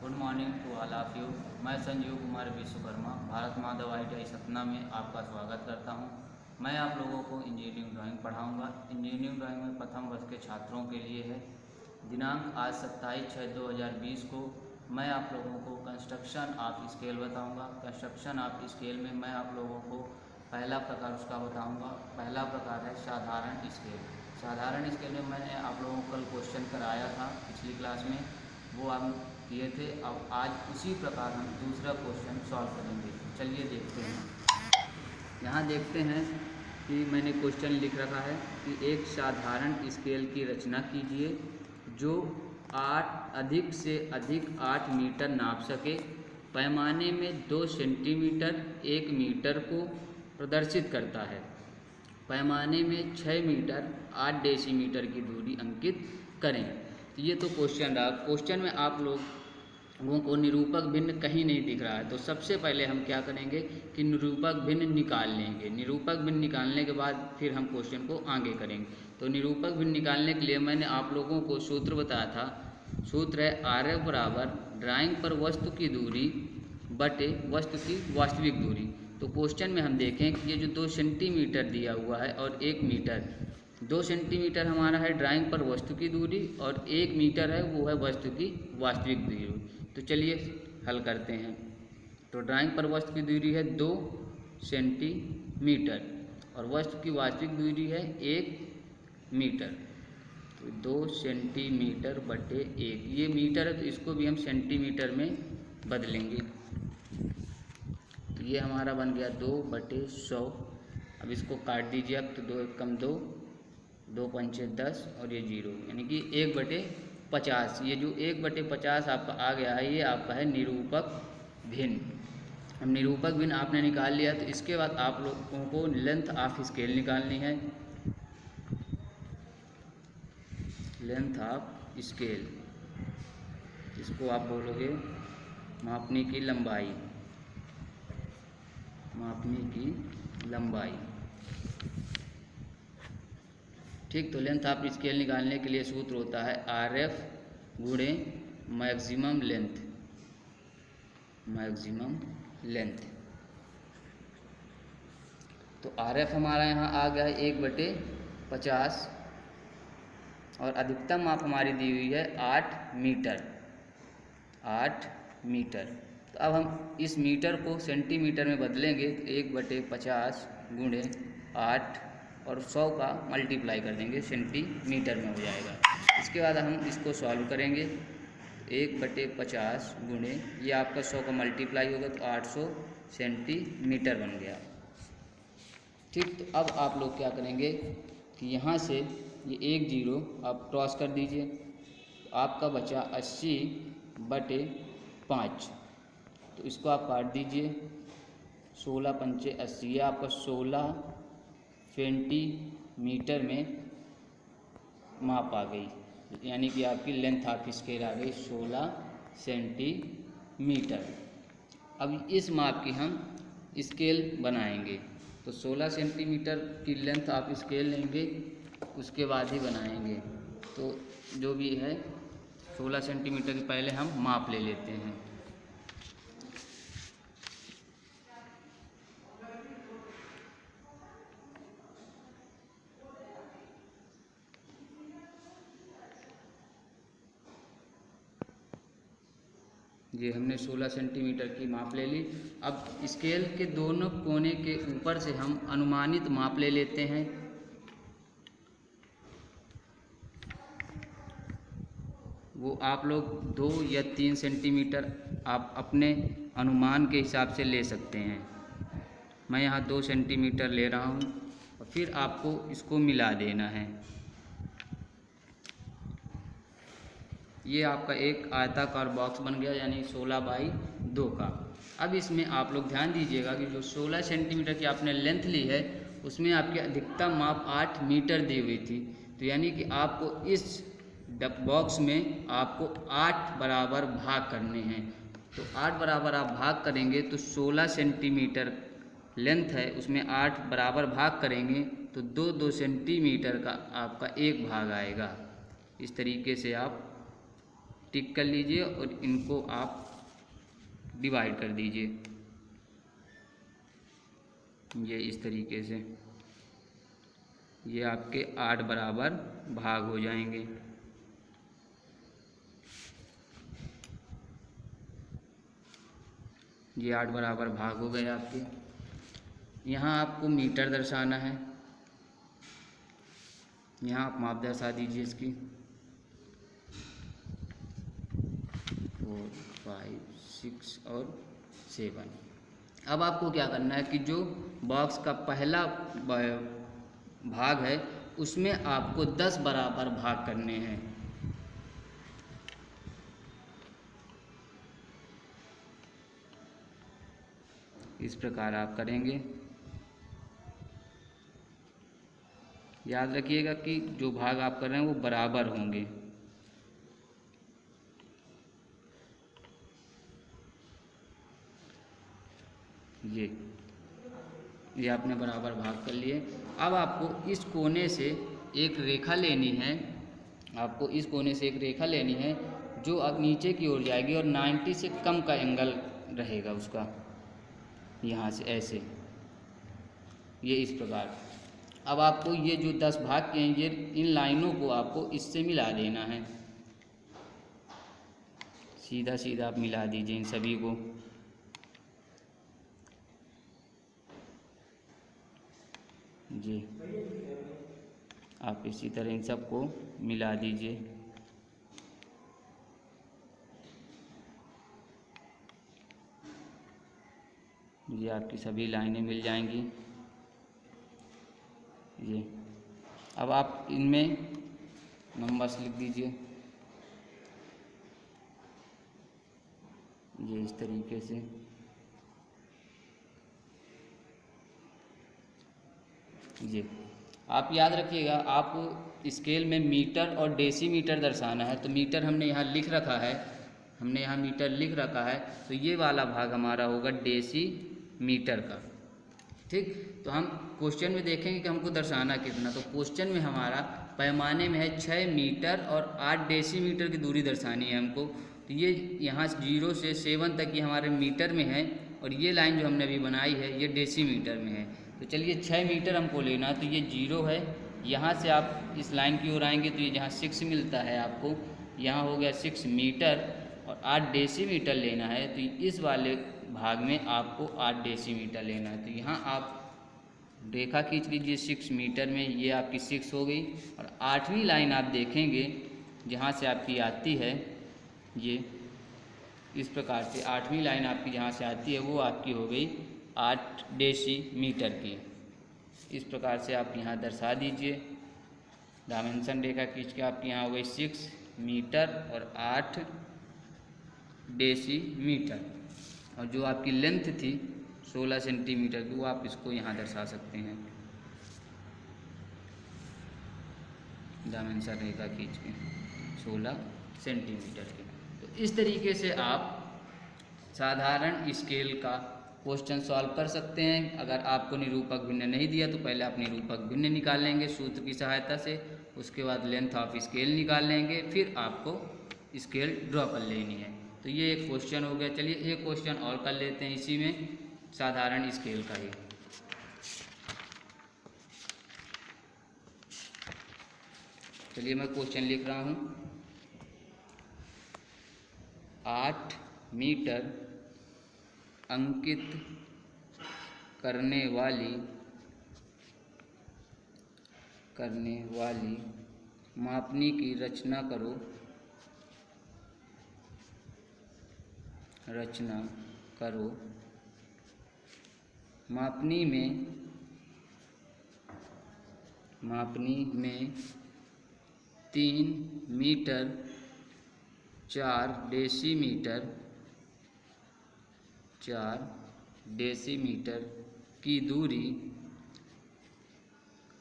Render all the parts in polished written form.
Good morning to all of you. मैं Sanjeev Kumar Vishwakarma Bharat Madhav ITI Satna में आपका स्वागत करता हूं। मैं आप लोगों को इंजीनियरिंग ड्राइंग पढ़ाऊंगा। इंजीनियरिंग ड्राइंग में प्रथम वर्ष के छात्रों के लिए है। दिनांक आज 27/6/2020 को मैं आप लोगों को कंस्ट्रक्शन ऑफ स्केल बताऊंगा। कंस्ट्रक्शन ऑफ स्केल में मैं आप लोगों को पहला प्रकार उसका बताऊंगा। पहला प्रकार है साधारण स्केल। साधारण स्केल में मैंने आप लोगों को कल क्वेश्चन कराया था पिछली क्लास में, वो हम किए थे। अब आज उसी प्रकार हम दूसरा क्वेश्चन सॉल्व करेंगे। चलिए देखते हैं। यहाँ देखते हैं कि मैंने क्वेश्चन लिख रखा है कि एक साधारण स्केल की रचना कीजिए जो अधिक से अधिक 8 मीटर नाप सके, पैमाने में 2 सेंटीमीटर 1 मीटर को प्रदर्शित करता है, पैमाने में 6 मीटर 8 डेसीमीटर की दूरी अंकित करें। तो ये तो क्वेश्चन रहा। क्वेश्चन में आप लोगों को निरूपक भिन्न कहीं नहीं दिख रहा है, तो सबसे पहले हम क्या करेंगे कि निरूपक भिन्न निकाल लेंगे। निरूपक भिन्न निकालने के बाद फिर हम क्वेश्चन को आगे करेंगे। तो निरूपक भिन्न निकालने के लिए मैंने आप लोगों को सूत्र बताया था। सूत्र है RF बराबर ड्राइंग पर वस्तु की दूरी बटे वस्तु की वास्तविक दूरी। तो क्वेश्चन में हम देखें कि ये जो 2 सेंटीमीटर दिया हुआ है और 1 मीटर, 2 सेंटीमीटर हमारा है ड्राइंग पर वस्तु की दूरी और 1 मीटर है वो है वस्तु की वास्तविक दूरी। तो चलिए हल करते हैं। तो ड्राइंग पर वस्तु की दूरी है 2 सेंटीमीटर और वस्तु की वास्तविक दूरी है 1 मीटर। तो 2 सेंटीमीटर बटे 1, ये मीटर है तो इसको भी हम सेंटीमीटर में बदलेंगे। तो ये हमारा बन गया 2/100। अब इसको काट दीजिए। अब तो 2 कम 2, 2 पंचे 10 और ये 0, यानी कि 1/50। ये जो 1/50 आपका आ गया है ये आपका है निरूपक भिन्न। अब निरूपक भिन्न आपने निकाल लिया तो इसके बाद आप लोगों को लेंथ ऑफ स्केल निकालनी है। लेंथ ऑफ स्केल, इसको आप बोलोगे मापने की लंबाई। मापने की लंबाई, ठीक। तो लेंथ ऑफ स्केल निकालने के लिए सूत्र होता है RF गुणे मैक्सिमम लेंथ। Maximum length. तो RF हमारा यहाँ आ गया है 1/50 और अधिकतम माप हमारी दी हुई है 8 मीटर। 8 मीटर। तो अब हम इस मीटर को सेंटीमीटर में बदलेंगे तो 1/50 गुणे 8 और 100 का मल्टीप्लाई कर देंगे, सेंटीमीटर में हो जाएगा। इसके बाद हम इसको सॉल्व करेंगे। 1/50 गुणे ये आपका 100 का मल्टीप्लाई होगा तो 800 सेंटीमीटर बन गया, ठीक। तो अब आप लोग क्या करेंगे कि यहाँ से ये 1 0 आप क्रॉस कर दीजिए। तो आपका बचा 80/5। तो इसको आप काट दीजिए। 16 पंचे 80, ये आपका 16 सेंटीमीटर में माप आ गई, यानी कि आपकी लेंथ ऑफ स्केल आ गई 16 सेंटीमीटर। अब इस माप की हम स्केल बनाएंगे। तो 16 सेंटीमीटर की लेंथ ऑफ स्केल लेंगे, उसके बाद ही बनाएंगे। तो जो भी है 16 सेंटीमीटर की पहले हम माप ले लेते हैं। ये हमने 16 सेंटीमीटर की माप ले ली। अब स्केल के दोनों कोने के ऊपर से हम अनुमानित माप ले लेते हैं। वो आप लोग 2 या 3 सेंटीमीटर आप अपने अनुमान के हिसाब से ले सकते हैं। मैं यहाँ 2 सेंटीमीटर ले रहा हूँ और फिर आपको इसको मिला देना है। ये आपका एक आयताकार बॉक्स बन गया, यानी 16/2 का। अब इसमें आप लोग ध्यान दीजिएगा कि जो 16 सेंटीमीटर की आपने लेंथ ली है उसमें आपकी अधिकतम माप 8 मीटर दी हुई थी। तो यानी कि आपको इस बॉक्स में आपको 8 बराबर भाग करने हैं। तो 8 बराबर आप भाग करेंगे तो 16 सेंटीमीटर लेंथ है, उसमें 8 बराबर भाग करेंगे तो 2-2 सेंटीमीटर का आपका एक भाग आएगा। इस तरीके से आप टिक कर लीजिए और इनको आप डिवाइड कर दीजिए, ये इस तरीके से। ये आपके 8 बराबर भाग हो जाएंगे। ये 8 बराबर भाग हो गए आपके। यहाँ आपको मीटर दर्शाना है, यहाँ आप माप दर्शा दीजिए इसकी 4, 5, 6 और 7। अब आपको क्या करना है कि जो बॉक्स का पहला भाग है उसमें आपको 10 बराबर भाग करने हैं। इस प्रकार आप करेंगे। याद रखिएगा कि जो भाग आप कर रहे हैं वो बराबर होंगे। ये आपने बराबर भाग कर लिए। अब आपको इस कोने से एक रेखा लेनी है, आपको इस कोने से एक रेखा लेनी है जो अब नीचे की ओर जाएगी और 90 से कम का एंगल रहेगा उसका, यहाँ से ऐसे, ये इस प्रकार। अब आपको ये जो 10 भाग के हैं ये इन लाइनों को आपको इससे मिला देना है, सीधा सीधा आप मिला दीजिए इन सभी को। जी आप इसी तरह इन सबको मिला दीजिए। ये आपकी सभी लाइनें मिल जाएंगी। ये अब आप इनमें नंबर्स लिख दीजिए, ये इस तरीके से। ये आप याद रखिएगा, आप स्केल में मीटर और डेसीमीटर दर्शाना है, तो मीटर हमने यहाँ लिख रखा है, हमने यहाँ मीटर लिख रखा है, तो ये वाला भाग हमारा होगा डेसीमीटर का। ठीक, तो हम क्वेश्चन में देखेंगे कि हमको दर्शाना कितना। तो क्वेश्चन में हमारा पैमाने में है 6 मीटर और 8 डेसीमीटर की दूरी दर्शानी है हमको। तो ये यहाँ 0 से 7 तक ये हमारे मीटर में है और ये लाइन जो हमने अभी बनाई है ये डेसीमीटर में है। तो चलिए 6 मीटर हमको लेना है, तो ये 0 है। यहाँ से आप इस लाइन की ओर आएंगे तो ये जहाँ 6 मिलता है आपको, यहाँ हो गया 6 मीटर और 8 डेसीमीटर लेना है। तो इस वाले भाग में आपको 8 डेसीमीटर लेना है। तो यहाँ आप रेखा खींच लीजिए 6 मीटर में, ये आपकी 6 हो गई। और 8वीं लाइन आप देखेंगे जहाँ से आपकी आती है, ये इस प्रकार से 8वीं लाइन आपकी जहाँ से आती है वो आपकी हो गई 8 डेसीमीटर की। इस प्रकार से आप यहाँ दर्शा दीजिए। डायमेंशन रेखा खींच के आपकी यहाँ हो गई 6 मीटर और 8 डेसीमीटर। और जो आपकी लेंथ थी 16 सेंटीमीटर की, वो आप इसको यहाँ दर्शा सकते हैं डायमेंशन रेखा खींच के 16 सेंटीमीटर की। तो इस तरीके से आप साधारण स्केल का क्वेश्चन सॉल्व कर सकते हैं। अगर आपको निरूपक भिन्न नहीं दिया तो पहले आप निरूपक भिन्न निकाल लेंगे सूत्र की सहायता से, उसके बाद लेंथ ऑफ स्केल निकाल लेंगे, फिर आपको स्केल ड्रॉ कर लेनी है। तो ये एक क्वेश्चन हो गया। चलिए एक क्वेश्चन और कर लेते हैं इसी में, साधारण स्केल का ही। चलिए मैं क्वेश्चन लिख रहा हूँ। 8 मीटर अंकित करने वाली मापनी की रचना करो। मापनी में 3 मीटर 4 डेसीमीटर की दूरी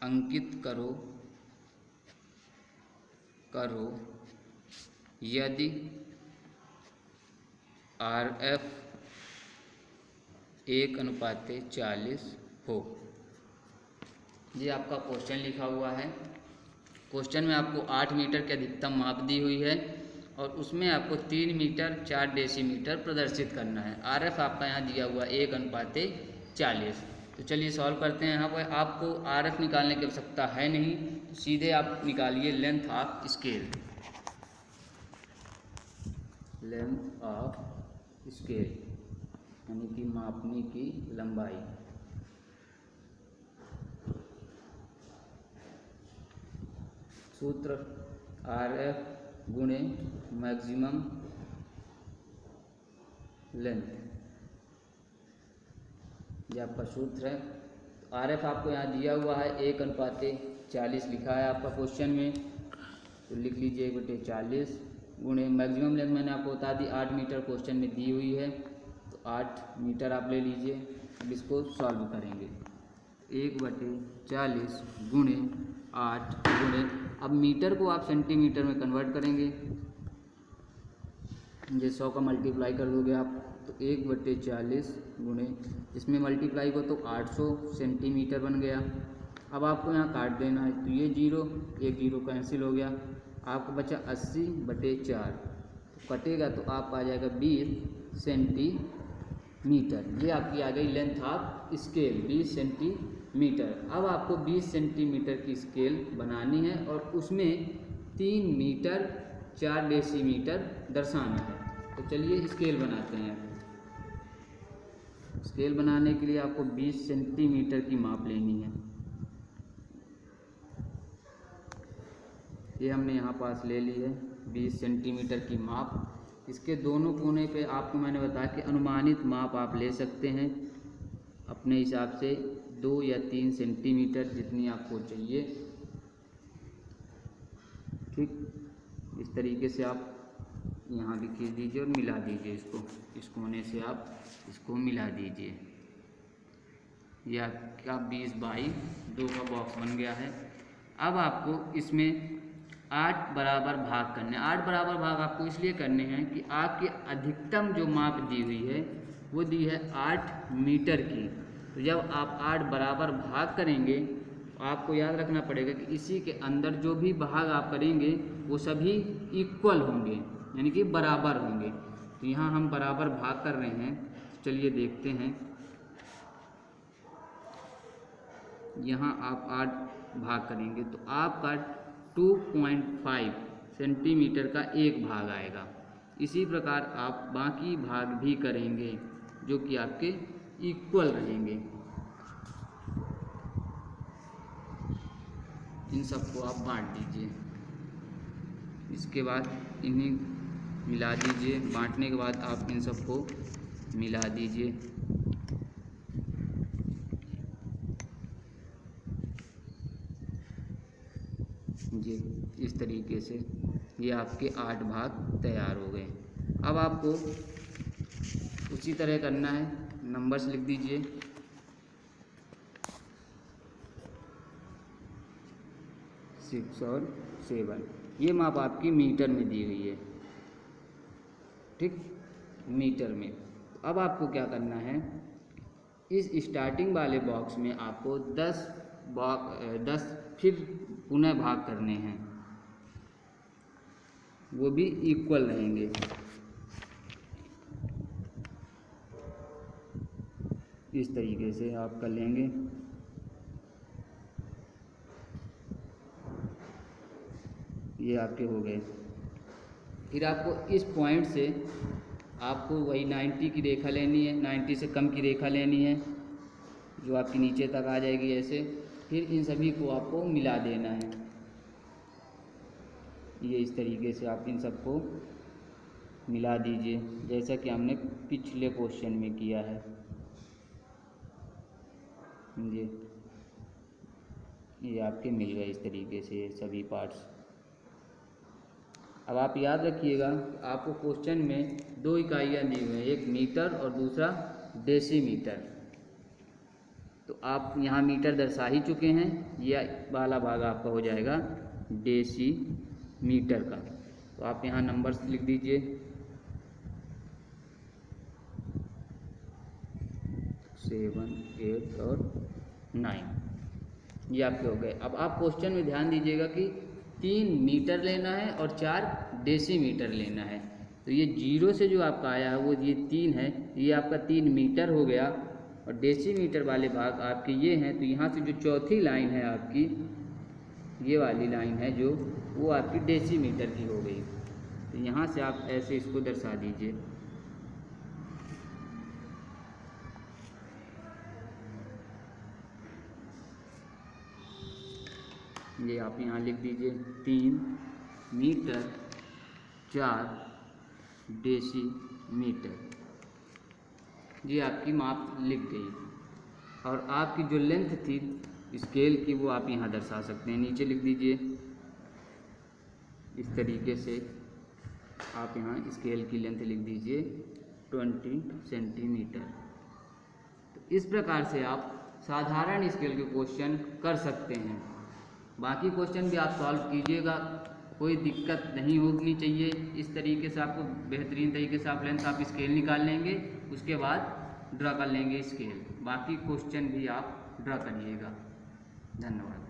अंकित करो यदि RF 1:40 हो। ये आपका क्वेश्चन लिखा हुआ है। क्वेश्चन में आपको 8 मीटर की अधिकतम माप दी हुई है और उसमें आपको 3 मीटर 4 डेसीमीटर प्रदर्शित करना है। RF आपका यहाँ दिया हुआ 1:40। तो चलिए सॉल्व करते हैं। यहाँ पर आपको RF निकालने की आवश्यकता है नहीं, तो सीधे आप निकालिए length of scale. Length of scale यानी कि मापने की लंबाई। सूत्र RF गुणे मैक्सिमम लेंथ, ये आपका सूत्र है। RF आपको यहाँ दिया हुआ है 1:40 लिखा है आपका क्वेश्चन में, तो लिख लीजिए 1/40 गुणे मैक्सिमम लेंथ मैंने आपको बता दी 8 मीटर क्वेश्चन में दी हुई है, तो 8 मीटर आप ले लीजिए। अब इसको सॉल्व करेंगे। 1/40 गुणे 8 गुणे, अब मीटर को आप सेंटीमीटर में कन्वर्ट करेंगे, ये 100 का मल्टीप्लाई कर दोगे आप, तो 1/40 गुणे इसमें मल्टीप्लाई को तो 800 सेंटीमीटर बन गया। अब आपको यहाँ काट देना है, तो ये 0 एक 0 कैंसिल हो गया, आपको बचा 80/4, तो कटेगा तो आपका आ जाएगा 20 सेंटीमीटर। ये आपकी आ गई लेंथ ऑफ स्केल 20 सेंटीमीटर। अब आपको 20 सेंटीमीटर की स्केल बनानी है और उसमें 3 मीटर 4 डेसीमीटर दर्शाना है। तो चलिए स्केल बनाते हैं। स्केल बनाने के लिए आपको 20 सेंटीमीटर की माप लेनी है। ये हमने यहाँ पास ले ली है 20 सेंटीमीटर की माप। इसके दोनों कोने पे आपको मैंने बताया कि अनुमानित माप आप ले सकते हैं अपने हिसाब से, 2 या 3 सेंटीमीटर जितनी आपको चाहिए। ठीक, इस तरीके से आप यहाँ भी खींच दीजिए और मिला दीजिए इसको, इस कोने से आप इसको मिला दीजिए। यह आपका 20/2 का बॉक्स बन गया है। अब आपको इसमें 8 बराबर भाग करने। 8 बराबर भाग आपको इसलिए करने हैं कि आपकी अधिकतम जो माप दी हुई है वो दी है 8 मीटर की। तो जब आप 8 बराबर भाग करेंगे तो आपको याद रखना पड़ेगा कि इसी के अंदर जो भी भाग आप करेंगे वो सभी इक्वल होंगे, यानी कि बराबर होंगे। तो यहाँ हम बराबर भाग कर रहे हैं, चलिए देखते हैं। यहाँ आप 8 भाग करेंगे तो आपका 2.5 सेंटीमीटर का एक भाग आएगा। इसी प्रकार आप बाकी भाग भी करेंगे जो कि आपके इक्वल रहेंगे। इन सबको आप बांट दीजिए। इसके बाद इन्हें मिला दीजिए। बांटने के बाद आप इन सबको मिला दीजिए। ये इस तरीके से ये आपके 8 भाग तैयार हो गए। अब आपको उसी तरह करना है, नंबर्स लिख दीजिए। 6 और 7, ये माप आपकी मीटर में दी हुई है। ठीक, मीटर में। अब आपको क्या करना है, इस स्टार्टिंग वाले बॉक्स में आपको 10 फिर पुनः भाग करने हैं, वो भी इक्वल रहेंगे। इस तरीके से आप कर लेंगे। ये आपके हो गए। फिर आपको इस पॉइंट से आपको वही 90 की रेखा लेनी है, 90 से कम की रेखा लेनी है जो आपकी नीचे तक आ जाएगी ऐसे। फिर इन सभी को आपको मिला देना है। ये इस तरीके से आप इन सबको मिला दीजिए, जैसा कि हमने पिछले क्वेश्चन में किया है। ये आपके मिल गए इस तरीके से सभी पार्ट्स। अब आप याद रखिएगा, आपको क्वेश्चन में 2 इकाइयाँ दी हुई हैं, एक मीटर और दूसरा डेसीमीटर। तो आप यहाँ मीटर दर्शा ही चुके हैं, यह वाला भाग आपका हो जाएगा डेसीमीटर का। तो आप यहाँ नंबर्स लिख दीजिए। 7, 8 और 9, ये आपके हो गए। अब आप क्वेश्चन में ध्यान दीजिएगा कि 3 मीटर लेना है और 4 डेसीमीटर लेना है। तो ये 0 से जो आपका आया है वो ये 3 है, ये आपका 3 मीटर हो गया। और डेसीमीटर वाले भाग आपके ये हैं, तो यहाँ से जो चौथी लाइन है आपकी, ये वाली लाइन है जो, वो आपकी डेसीमीटर की हो गई। तो यहाँ से आप ऐसे इसको दर्शा दीजिए। ये आप यहाँ लिख दीजिए 3 मीटर 4 डेसीमीटर। ये आपकी माप लिख गई। और आपकी जो लेंथ थी स्केल की वो आप यहाँ दर्शा सकते हैं, नीचे लिख दीजिए। इस तरीके से आप यहाँ स्केल की लेंथ लिख दीजिए 20 सेंटीमीटर। तो इस प्रकार से आप साधारण स्केल के क्वेश्चन कर सकते हैं। बाकी क्वेश्चन भी आप सॉल्व कीजिएगा, कोई दिक्कत नहीं होनी चाहिए। इस तरीके से आपको बेहतरीन तरीके से आप लेंथ आप स्केल निकाल लेंगे, उसके बाद ड्रा कर लेंगे स्केल। बाकी क्वेश्चन भी आप ड्रा करिएगा। धन्यवाद।